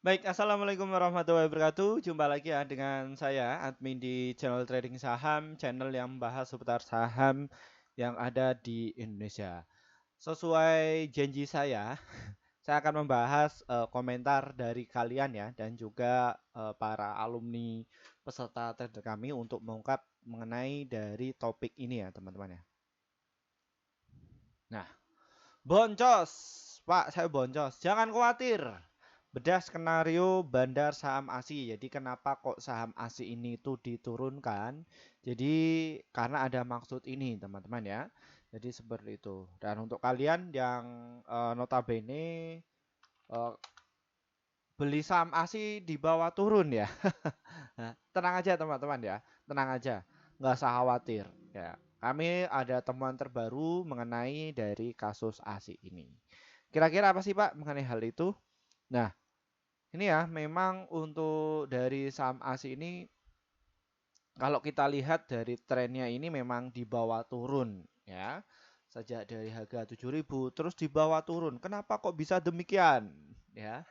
Baik, assalamualaikum warahmatullahi wabarakatuh. Jumpa lagi ya dengan saya, admin di channel trading saham, channel yang membahas seputar saham yang ada di Indonesia. Sesuai janji saya akan membahas komentar dari kalian ya, dan juga para alumni peserta trader kami untuk mengungkap mengenai dari topik ini ya, teman-teman ya. Nah, boncos, Pak, saya boncos. Jangan khawatir. Bedah skenario bandar saham ASI. Jadi kenapa kok saham ASI ini tuh diturunkan? Jadi karena ada maksud ini, teman-teman ya. Jadi seperti itu. Dan untuk kalian yang notabene eh, beli saham ASI di bawah turun ya. Nah, tenang aja teman-teman ya. Tenang aja. Nggak usah khawatir ya. Kami ada temuan terbaru mengenai dari kasus ASI ini. Kira-kira apa sih Pak mengenai hal itu? Nah, ini ya, memang untuk dari saham ASI ini, kalau kita lihat dari trennya ini memang di bawah turun ya. Sejak dari harga 7.000 terus di bawah turun. Kenapa kok bisa demikian? Ya.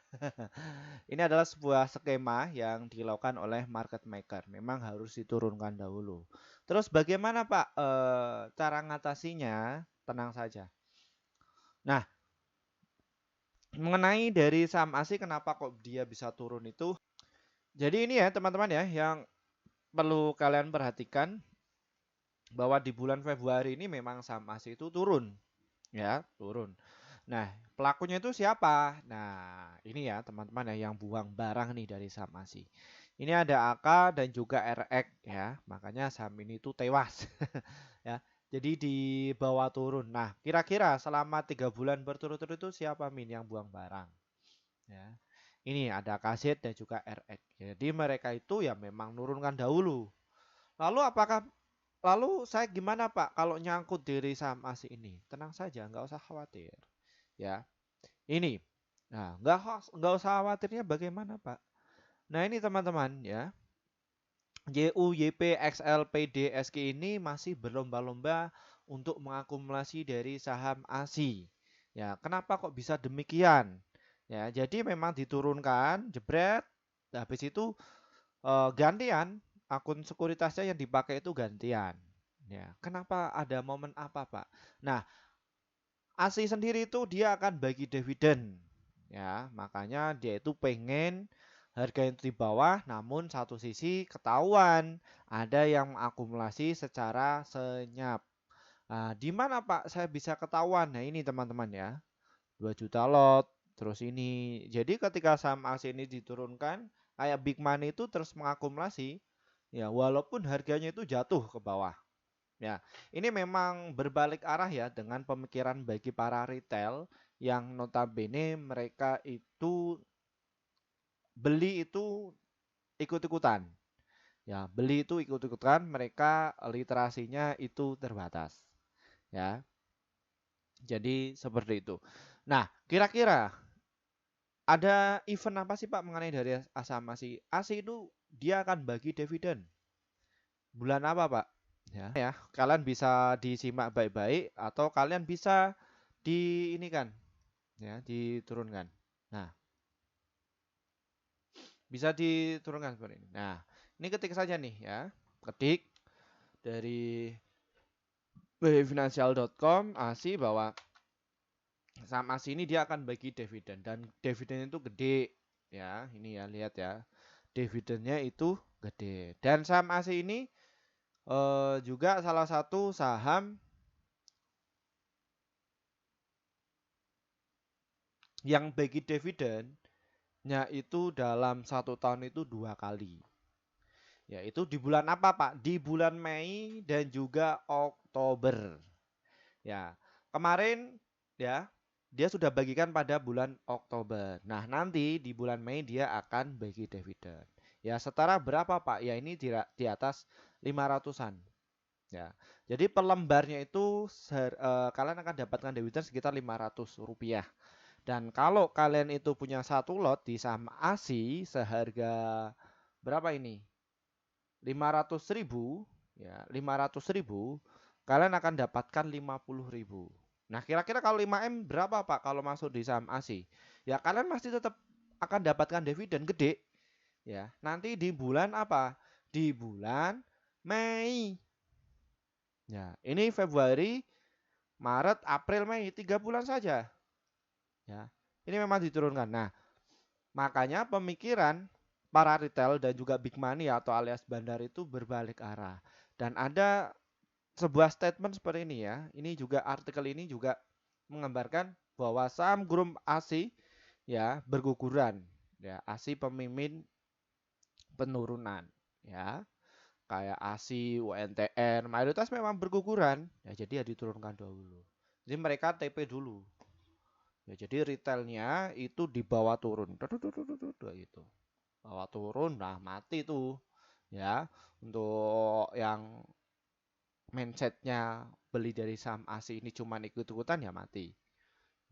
Ini adalah sebuah skema yang dilakukan oleh market maker. Memang harus diturunkan dahulu. Terus bagaimana Pak cara ngatasinya? Tenang saja. Nah, mengenai dari saham ASI kenapa kok dia bisa turun itu? Jadi ini ya teman-teman ya yang perlu kalian perhatikan bahwa di bulan Februari ini memang saham ASI itu turun ya, turun. Nah, pelakunya itu siapa? Nah, ini ya teman-teman ya yang buang barang nih dari saham ASI. Ini ada AK dan juga RX ya, makanya saham ini tuh tewas ya. Jadi di bawah turun. Nah, kira-kira selama 3 bulan berturut-turut itu siapa Min yang buang barang? Ya. Ini ada kaset dan juga RX. Jadi mereka itu ya memang nurunkan dahulu. Lalu apakah Lalu saya gimana Pak kalau nyangkut diri saham ASI ini? Tenang saja, nggak usah khawatir. Ya, ini. Nah, nggak usah khawatirnya bagaimana Pak? Nah ini teman-teman ya, YU, YP, XL, PD, SK ini masih berlomba-lomba untuk mengakumulasi dari saham ASI. Ya, kenapa kok bisa demikian? Ya, jadi memang diturunkan, jebret. Habis itu gantian akun sekuritasnya yang dipakai itu gantian. Ya, kenapa ada momen apa, Pak? Nah, ASI sendiri itu dia akan bagi dividen. Ya, makanya dia itu pengen harga itu di bawah, namun satu sisi ketahuan ada yang mengakumulasi secara senyap. Nah, di mana Pak saya bisa ketahuan? Nah, ini teman-teman ya. 2 juta lot, terus ini. Jadi ketika saham ASI ini diturunkan, kayak big money itu terus mengakumulasi, ya walaupun harganya itu jatuh ke bawah. Ya, ini memang berbalik arah ya dengan pemikiran bagi para retail yang notabene mereka itu beli itu ikut-ikutan. Ya, beli itu ikut-ikutan, mereka literasinya itu terbatas. Ya, jadi seperti itu. Nah, kira-kira ada event apa sih Pak mengenai dari saham ASI? ASI itu dia akan bagi dividen. Bulan apa Pak? Ya, kalian bisa disimak baik-baik atau kalian bisa di ini kan, ya, diturunkan. Nah, bisa diturunkan seperti ini. Nah, ini ketik saja nih ya. Ketik dari bfinancial.com ASI bahwa saham ASI ini dia akan bagi dividen dan dividen itu gede ya. Ini ya lihat ya. Dividennya itu gede. Dan saham ASI ini juga salah satu saham yang bagi dividennya itu dalam 1 tahun itu 2 kali. Yaitu di bulan apa Pak? Di bulan Mei dan juga Oktober. Ya, kemarin ya dia sudah bagikan pada bulan Oktober. Nah, nanti di bulan Mei dia akan bagi dividen. Ya, setara berapa Pak? Ya, ini di atas 500-an. Ya. Jadi per lembarnya itu kalian akan dapatkan dividen sekitar Rp500. Dan kalau kalian itu punya satu lot di saham ASI seharga berapa ini? 500.000 ya, 500.000 kalian akan dapatkan 50.000. Nah, kira-kira kalau 5M berapa Pak kalau masuk di saham ASI? Ya kalian masih tetap akan dapatkan dividen gede ya. Nanti di bulan apa? Di bulan Mei. Ya, ini Februari, Maret, April, Mei, 3 bulan saja. Ya, ini memang diturunkan. Nah, makanya pemikiran para retail dan juga big money atau alias bandar itu berbalik arah. Dan ada sebuah statement seperti ini ya. Ini juga artikel ini juga menggambarkan bahwa saham grup ASI ya berguguran. Ya, ASI pemimpin penurunan ya. Kayak ASI, UNTR, mayoritas memang berguguran. Ya, jadi ya diturunkan dulu. Jadi mereka TP dulu. Ya, jadi retailnya itu dibawa turun. Gitu. Bawa turun, nah mati tuh. Ya, untuk yang mindsetnya beli dari saham ASI ini cuma ikut-ikutan ya mati.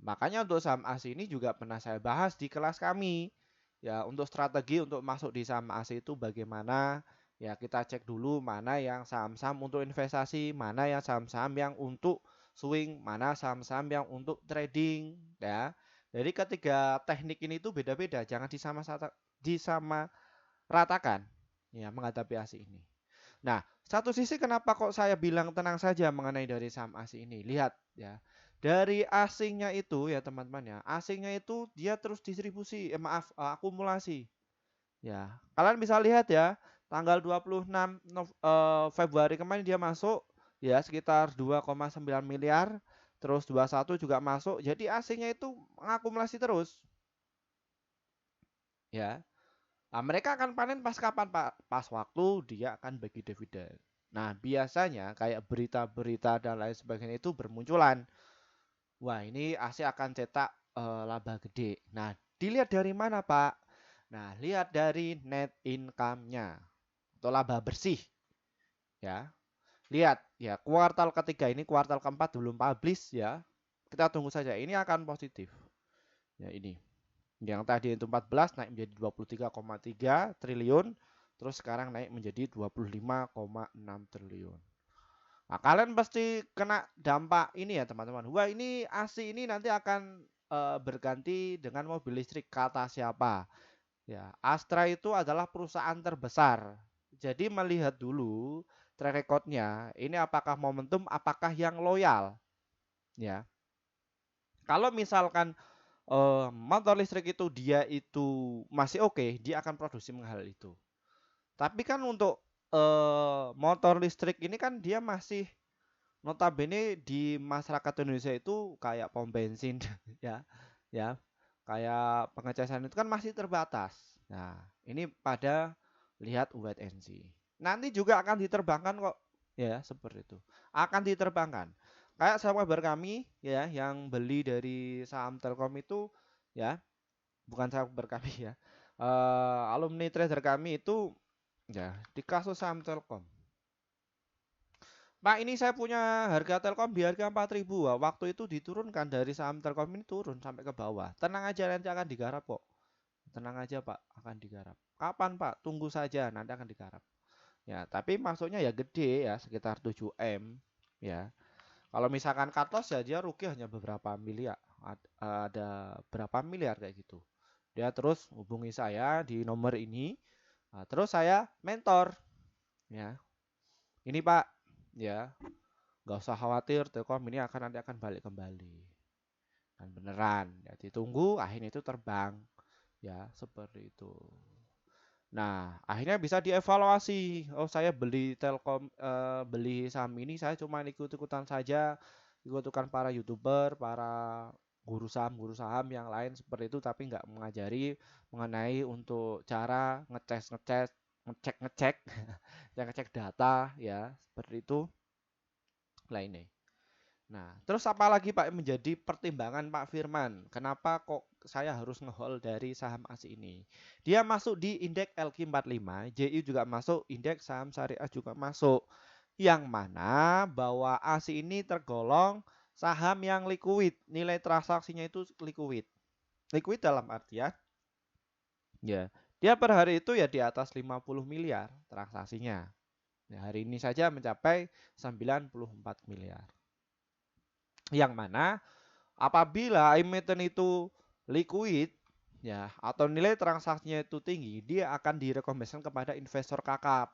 Makanya untuk saham ASI ini juga pernah saya bahas di kelas kami. Ya, untuk strategi untuk masuk di saham ASI itu bagaimana? Ya, kita cek dulu mana yang saham-saham untuk investasi, mana yang saham-saham yang untuk swing, mana saham-saham yang untuk trading, ya. Jadi ketiga teknik ini tuh beda-beda, jangan disamaratakan ya menghadapi ASI ini. Nah, satu sisi kenapa kok saya bilang tenang saja mengenai dari saham ASI ini? Lihat ya. Dari asingnya itu ya teman-teman ya. Asingnya itu dia terus distribusi, akumulasi. Ya. Kalian bisa lihat ya, tanggal 26 Februari kemarin dia masuk ya sekitar 2,9 miliar. Terus 21 juga masuk. Jadi asingnya itu mengakumulasi terus. Ya. Nah, mereka akan panen pas kapan, Pak? Pas waktu dia akan bagi dividen. Nah, biasanya kayak berita-berita dan lain sebagainya itu bermunculan. Wah, ini ASI akan cetak laba gede. Nah, dilihat dari mana, Pak? Nah, lihat dari net income-nya atau laba bersih, ya. Lihat, ya, kuartal ketiga ini, kuartal keempat belum publish, ya. Kita tunggu saja. Ini akan positif. Ya, ini. Yang tadi itu 14 naik menjadi 23,3 triliun, terus sekarang naik menjadi 25,6 triliun. Nah, kalian pasti kena dampak ini ya teman-teman. Wah, ini ASI ini nanti akan berganti dengan mobil listrik, kata siapa? Ya, Astra itu adalah perusahaan terbesar. Jadi melihat dulu track recordnya, ini apakah momentum, apakah yang loyal, ya. Kalau misalkan motor listrik itu dia itu masih oke, dia akan produksi menghal itu. Tapi kan untuk motor listrik ini kan dia masih notabene di masyarakat Indonesia itu kayak pom bensin ya, ya, kayak pengecasan itu kan masih terbatas. Nah, ini pada lihat wait and see. Nanti juga akan diterbangkan kok, ya seperti itu. Akan diterbangkan. Kayak sahabat kami ya yang beli dari saham Telkom itu ya, bukan sahabat kami ya. Alumni trader kami itu ya di kasus saham Telkom. Pak, ini saya punya harga Telkom di harga 4.000. Wah, waktu itu diturunkan dari saham Telkom ini turun sampai ke bawah. Tenang aja nanti akan digarap kok. Tenang aja Pak, akan digarap. Kapan Pak? Tunggu saja, nanti akan digarap. Ya, tapi masuknya ya gede ya, sekitar 7M ya. Kalau misalkan cut loss ya dia rugi hanya beberapa miliar. Ada berapa miliar kayak gitu. Dia terus hubungi saya di nomor ini. Nah, terus saya mentor ya. Ini Pak, ya, nggak usah khawatir, Telkom ini nanti akan balik kembali. Dan beneran, ya ditunggu, akhirnya itu terbang, ya seperti itu. Nah, akhirnya bisa dievaluasi. Oh, saya beli Telkom, beli saham ini, saya cuma ikut-ikutan saja, ikut-ikutan para youtuber, para guru saham yang lain seperti itu, tapi nggak mengajari mengenai untuk cara ngecek, yang ngecek data, ya seperti itu. Lah ini. Nah, terus apa lagi Pak yang menjadi pertimbangan Pak Firman? Kenapa kok saya harus ngehold dari saham ASI ini? Dia masuk di indeks LQ45, JI juga masuk, indeks saham syariah juga masuk. Yang mana bahwa ASI ini tergolong saham yang liquid, nilai transaksinya itu liquid. Liquid dalam artian ya, dia per hari itu ya di atas 50 miliar transaksinya. Nah, hari ini saja mencapai 94 miliar. Yang mana apabila emiten itu liquid ya, atau nilai transaksinya itu tinggi, dia akan direkomendasikan kepada investor kakap,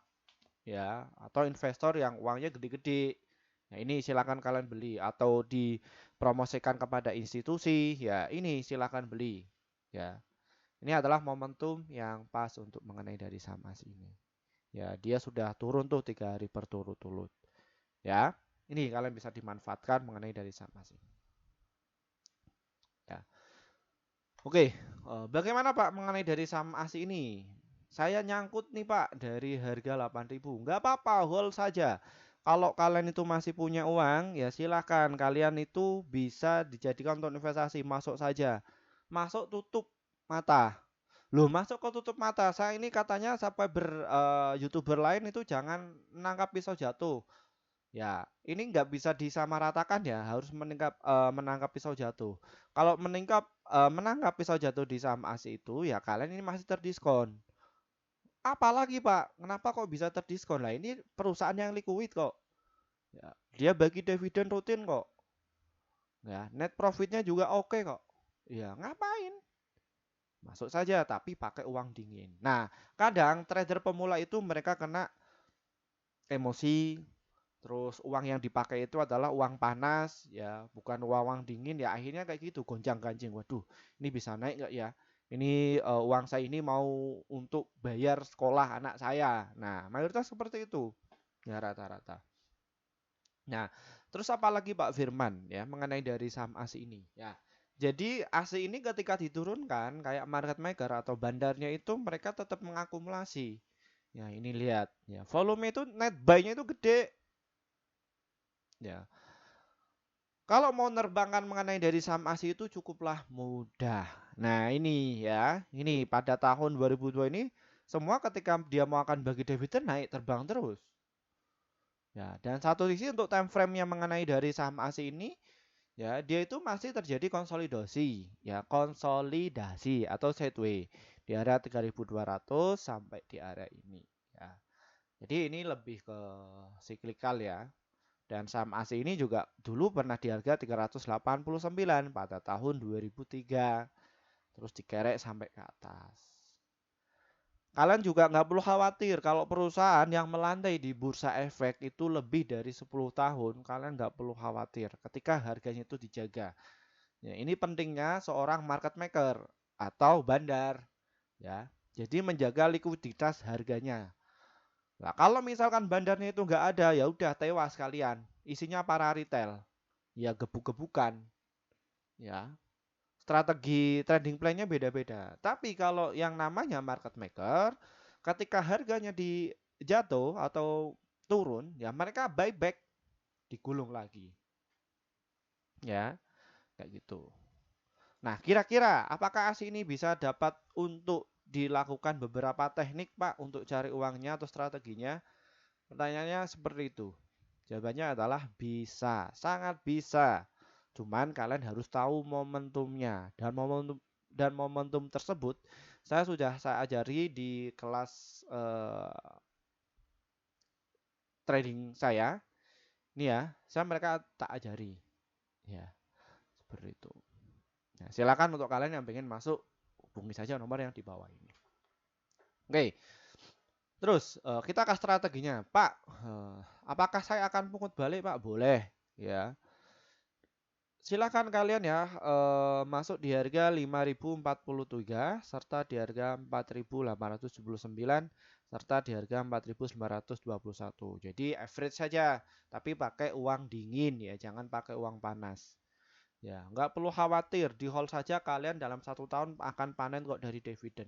ya, atau investor yang uangnya gede-gede. Nah, ini silakan kalian beli atau dipromosikan kepada institusi, ya, ini silakan beli. Ya. Ini adalah momentum yang pas untuk mengenai dari saham ASI ini. Ya, dia sudah turun tuh 3 hari berturut-turut. Ya, ini kalian bisa dimanfaatkan mengenai dari saham ASI. Ya. Oke, bagaimana Pak mengenai dari saham ASI ini? Saya nyangkut nih Pak dari harga 8.000. Nggak apa-apa, hold saja. Kalau kalian itu masih punya uang, ya silahkan kalian itu bisa dijadikan untuk investasi. Masuk saja. Masuk tutup mata. Loh, masuk ke tutup mata. Saya ini katanya sampai YouTuber lain itu jangan menangkap pisau jatuh. Ya, ini nggak bisa disamaratakan ya, harus menangkap pisau jatuh. Kalau menangkap pisau jatuh di saham ASI itu, ya kalian ini masih terdiskon. Apalagi Pak, kenapa kok bisa terdiskon? Lah ini perusahaan yang liquid kok. Ya, dia bagi dividen rutin kok. Ya, net profitnya juga oke kok. Ya, ngapain? Masuk saja, tapi pakai uang dingin. Nah, kadang trader pemula itu mereka kena emosi. Terus uang yang dipakai itu adalah uang panas, ya, bukan uang dingin, ya akhirnya kayak gitu, gonjang-ganjing. Waduh, ini bisa naik nggak ya? Ini uang saya ini mau untuk bayar sekolah anak saya. Nah, mayoritas seperti itu, ya rata-rata. Nah, terus apalagi Pak Firman ya mengenai dari saham ASI ini, ya. Jadi ASI ini ketika diturunkan kayak market maker atau bandarnya itu mereka tetap mengakumulasi. Ya, ini lihat, ya, volume itu net buy-nya itu gede. Ya, kalau mau nerbangkan mengenai dari saham ASI itu cukuplah mudah. Nah, ini ya, ini pada tahun 2002 ini semua ketika dia mau akan bagi dividen naik terbang terus. Ya, dan satu sisi untuk time frame yang mengenai dari saham ASI ini, ya, dia itu masih terjadi konsolidasi, ya, konsolidasi atau sideways di area 3.200 sampai di area ini, ya. Jadi ini lebih ke siklikal ya. Dan saham ASI ini juga dulu pernah di harga 389 pada tahun 2003. Terus dikerek sampai ke atas. Kalian juga nggak perlu khawatir kalau perusahaan yang melandai di bursa efek itu lebih dari 10 tahun, kalian nggak perlu khawatir ketika harganya itu dijaga. Ya, ini pentingnya seorang market maker atau bandar, ya. Jadi menjaga likuiditas harganya. Nah, kalau misalkan bandarnya itu nggak ada, ya udah tewas kalian. Isinya para retail, ya gebuk-gebukan, ya. Strategi trading plan-nya beda-beda. Tapi kalau yang namanya market maker, ketika harganya jatuh atau turun, ya mereka buyback, digulung lagi. Ya, kayak gitu. Nah, kira-kira apakah ASI ini bisa dapat untuk dilakukan beberapa teknik, Pak, untuk cari uangnya atau strateginya? Pertanyaannya seperti itu. Jawabannya adalah bisa, sangat bisa. Cuman kalian harus tahu momentumnya dan momentum tersebut saya ajari di kelas trading saya. Ini ya, mereka tak ajari. Ya, seperti itu. Nah, silakan untuk kalian yang pengen masuk hubungi saja nomor yang di bawah ini. Oke. Terus kita ke strateginya, Pak. Apakah saya akan pungut balik, Pak? Boleh, ya. Silakan kalian ya masuk di harga 5.043 serta di harga 4.879 serta di harga 4.921. Jadi average saja, tapi pakai uang dingin ya, jangan pakai uang panas. Ya, nggak perlu khawatir, di hold saja kalian dalam 1 tahun akan panen kok dari dividen.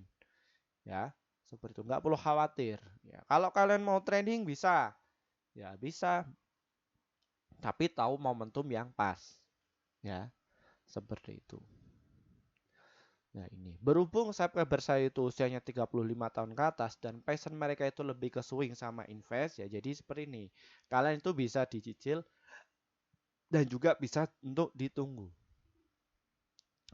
Ya, seperti itu, nggak perlu khawatir. Ya, kalau kalian mau trading bisa, ya bisa, tapi tahu momentum yang pas. Ya, seperti itu. Nah ini, berhubung subscriber saya itu usianya 35 tahun ke atas dan passion mereka itu lebih ke swing sama invest, ya jadi seperti ini. Kalian itu bisa dicicil dan juga bisa untuk ditunggu.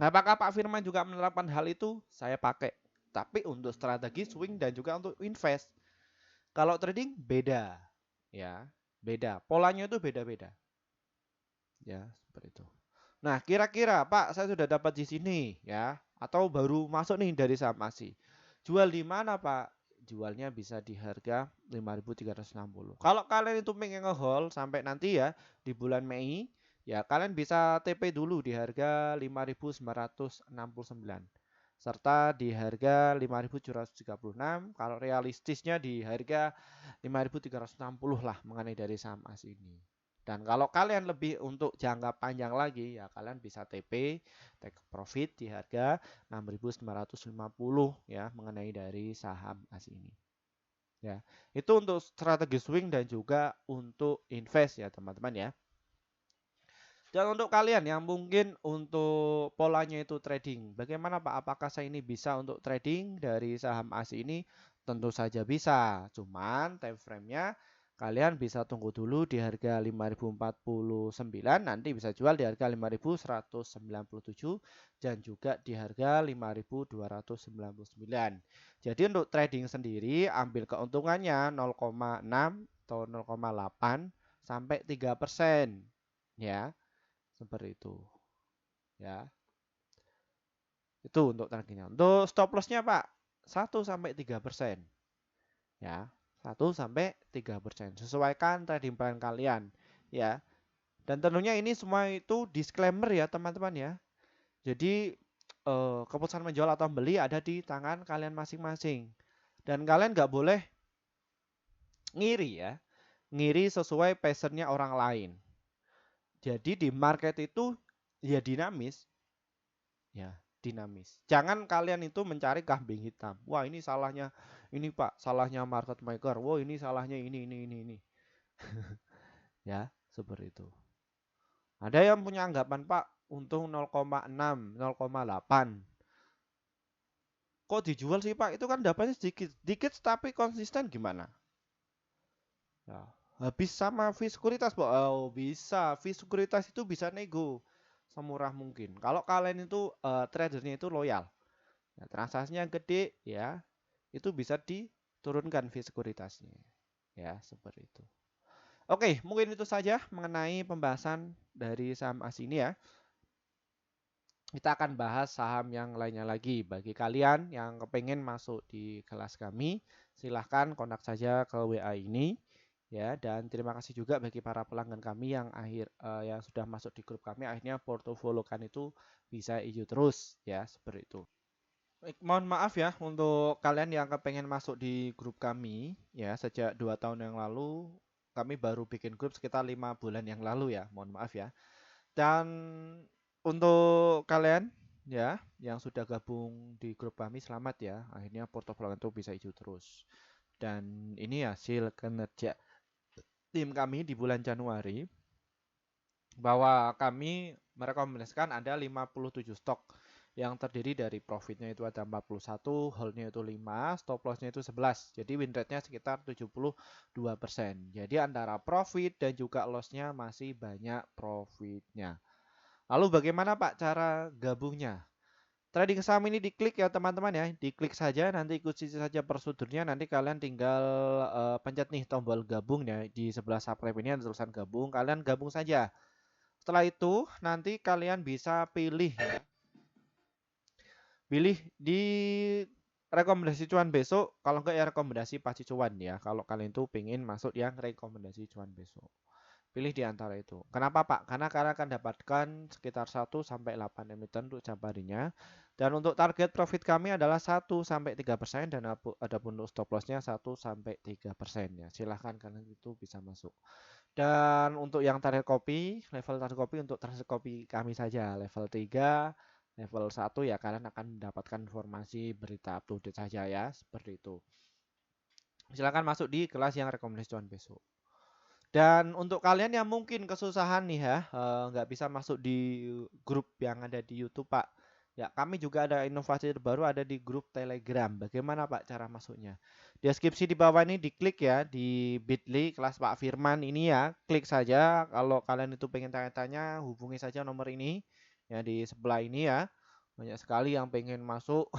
Apakah Pak Firman juga menerapkan hal itu? Saya pakai. Tapi untuk strategi swing dan juga untuk invest. Kalau trading beda. Ya, beda. Polanya itu beda-beda. Ya, seperti itu. Nah, kira-kira Pak, saya sudah dapat di sini ya, atau baru masuk nih dari saham ASI. Jual di mana Pak? Jualnya bisa di harga 5.360. Kalau kalian itu pengen ngehold sampai nanti ya di bulan Mei, ya kalian bisa TP dulu di harga 5.969 serta di harga 5.736. Kalau realistisnya di harga 5.360 lah mengenai dari saham ASI ini. Dan kalau kalian lebih untuk jangka panjang lagi, ya kalian bisa TP, take profit di harga 6.950 ya mengenai dari saham ASI ini. Ya, itu untuk strategi swing dan juga untuk invest ya teman-teman ya. Dan untuk kalian yang mungkin untuk polanya itu trading, bagaimana Pak? Apakah saya ini bisa untuk trading dari saham ASI ini? Tentu saja bisa. Cuman time frame-nya kalian bisa tunggu dulu di harga 5.049, nanti bisa jual di harga 5.197 dan juga di harga 5.299. Jadi untuk trading sendiri ambil keuntungannya 0,6 atau 0,8 sampai 3% ya. Seperti itu. Ya. Itu untuk targetnya. Untuk stop loss-nya, Pak, 1 sampai 3%. Ya. 1 sampai 3%. Sesuaikan trading plan kalian, ya. Dan tentunya ini semua itu disclaimer ya, teman-teman ya. Jadi keputusan menjual atau membeli ada di tangan kalian masing-masing. Dan kalian nggak boleh ngiri ya. Ngiri sesuai passionnya orang lain. Jadi di market itu ya dinamis. Ya, dinamis. Jangan kalian itu mencari kambing hitam. Wah, ini salahnya ini Pak, salahnya market maker. Wah, ini salahnya ini. Ya, seperti itu. Ada yang punya anggapan Pak, untung 0,6, 0,8. Kok dijual sih Pak? Itu kan dapatnya sedikit. Dikit tapi konsisten gimana? Ya, habis sama fee sekuritas, Pak. Oh, bisa. Fee sekuritas itu bisa nego semurah mungkin. Kalau kalian itu tradernya itu loyal. Ya, transaksinya gede ya, itu bisa diturunkan fee sekuritasnya. Ya, seperti itu. Oke, mungkin itu saja mengenai pembahasan dari saham ASI ini ya. Kita akan bahas saham yang lainnya lagi. Bagi kalian yang kepengen masuk di kelas kami, silahkan kontak saja ke WA ini. Ya, dan terima kasih juga bagi para pelanggan kami yang yang sudah masuk di grup kami, akhirnya portofolio kan itu bisa hijau terus ya, seperti itu. Baik, mohon maaf ya untuk kalian yang kepengen masuk di grup kami ya, sejak 2 tahun yang lalu kami baru bikin grup sekitar 5 bulan yang lalu ya, mohon maaf ya. Dan untuk kalian ya yang sudah gabung di grup kami, selamat ya, akhirnya portofolio itu bisa hijau terus. Dan ini hasil kinerja tim kami di bulan Januari, bahwa kami merekomendasikan ada 57 stok yang terdiri dari profitnya itu ada 41, holdnya itu 5, stop lossnya itu 11. Jadi win rate-nya sekitar 72%. Jadi antara profit dan juga lossnya masih banyak profitnya. Lalu bagaimana Pak cara gabungnya? Trading saham ini diklik ya teman-teman ya, diklik saja, nanti ikuti saja prosedurnya, nanti kalian tinggal pencet nih tombol gabung ya, di sebelah subscribe ini ada tulisan gabung, kalian gabung saja. Setelah itu nanti kalian bisa pilih ya, pilih di rekomendasi cuan besok, kalau enggak ya rekomendasi pasti cuan ya, kalau kalian itu pengen masuk yang rekomendasi cuan besok. Pilih di antara itu. Kenapa Pak? Karena kalian akan dapatkan sekitar 1 sampai 8 emiten untuk jam harinya. Dan untuk target profit kami adalah 1 sampai 3% dan adapun untuk stop lossnya 1 sampai 3% ya. Silahkan kalian itu bisa masuk. Dan untuk yang target kopi, level target kopi untuk target kopi kami saja level 3, level 1 ya kalian akan mendapatkan informasi berita up to date saja ya, seperti itu. Silahkan masuk di kelas yang rekomendasi cuan besok. Dan untuk kalian yang mungkin kesusahan nih ya, nggak bisa masuk di grup yang ada di YouTube Pak. Ya, kami juga ada inovasi terbaru ada di grup Telegram. Bagaimana Pak cara masuknya? Deskripsi di bawah ini diklik ya di Bitly kelas Pak Firman ini ya. Klik saja. Kalau kalian itu pengen tanya-tanya, hubungi saja nomor ini ya di sebelah ini ya. Banyak sekali yang pengen masuk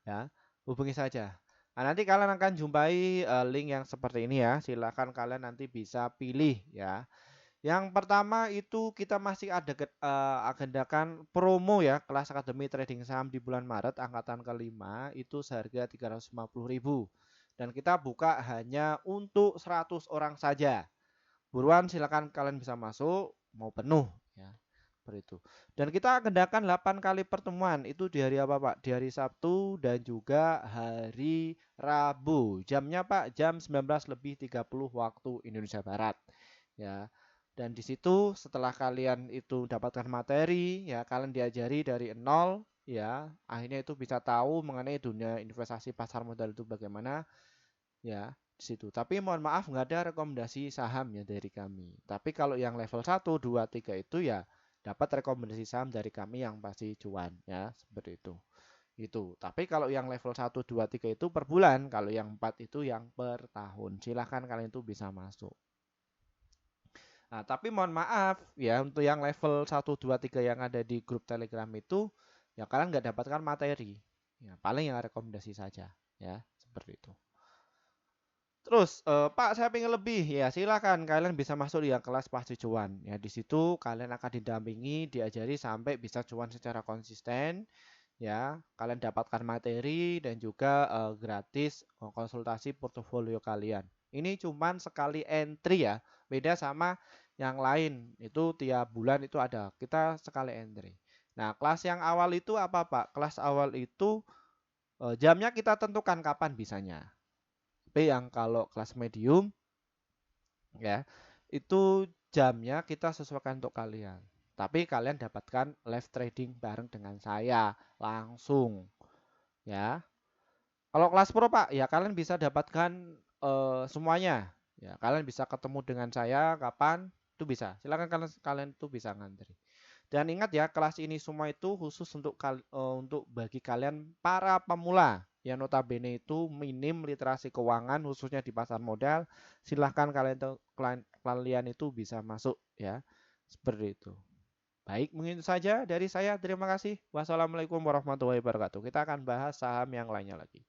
ya. Hubungi saja. Nah, nanti kalian akan jumpai link yang seperti ini ya. Silakan kalian nanti bisa pilih ya. Yang pertama itu kita masih ada agendakan promo ya, kelas Akademi Trading Saham di bulan Maret angkatan kelima itu seharga 350.000 dan kita buka hanya untuk 100 orang saja. Buruan silakan kalian bisa masuk mau penuh ya. Seperti itu. Dan kita agendakan 8 kali pertemuan itu di hari apa Pak? Di hari Sabtu dan juga hari Rabu. Jamnya Pak jam 19:30 waktu Indonesia Barat. Ya. Dan di situ setelah kalian itu dapatkan materi, ya kalian diajari dari nol, ya akhirnya itu bisa tahu mengenai dunia investasi pasar modal itu bagaimana, ya di situ. Tapi mohon maaf nggak ada rekomendasi saham ya dari kami. Tapi kalau yang level 1, 2, 3 itu ya dapat rekomendasi saham dari kami yang pasti cuan ya seperti itu. Itu. Tapi kalau yang level 1, 2, 3 itu per bulan, kalau yang 4 itu yang per tahun. Silahkan kalian itu bisa masuk. Nah, tapi mohon maaf ya untuk yang level 1, 2, 3 yang ada di grup Telegram itu ya kalian nggak dapatkan materi. Ya, paling yang rekomendasi saja ya, seperti itu. Terus, Pak saya pengen lebih, ya silakan kalian bisa masuk di yang kelas pasti cuan. Ya di situ kalian akan didampingi, diajari sampai bisa cuan secara konsisten. Ya, kalian dapatkan materi dan juga gratis konsultasi portofolio kalian. Ini cuman sekali entry ya, beda sama yang lain. Itu tiap bulan itu ada. Kita sekali entry. Nah, kelas yang awal itu apa, Pak? Kelas awal itu jamnya kita tentukan kapan bisanya. Tapi yang kalau kelas medium ya, itu jamnya kita sesuaikan untuk kalian. Tapi kalian dapatkan live trading bareng dengan saya langsung ya. Kalau kelas pro Pak, ya kalian bisa dapatkan semuanya. Ya, kalian bisa ketemu dengan saya kapan itu bisa. Silakan kalian tuh bisa ngantri. Dan ingat ya, kelas ini semua itu khusus untuk bagi kalian para pemula yang notabene itu minim literasi keuangan khususnya di pasar modal. Silahkan kalian itu bisa masuk ya. Seperti itu. Baik, mungkin itu saja dari saya. Terima kasih. Wassalamualaikum warahmatullahi wabarakatuh. Kita akan bahas saham yang lainnya lagi.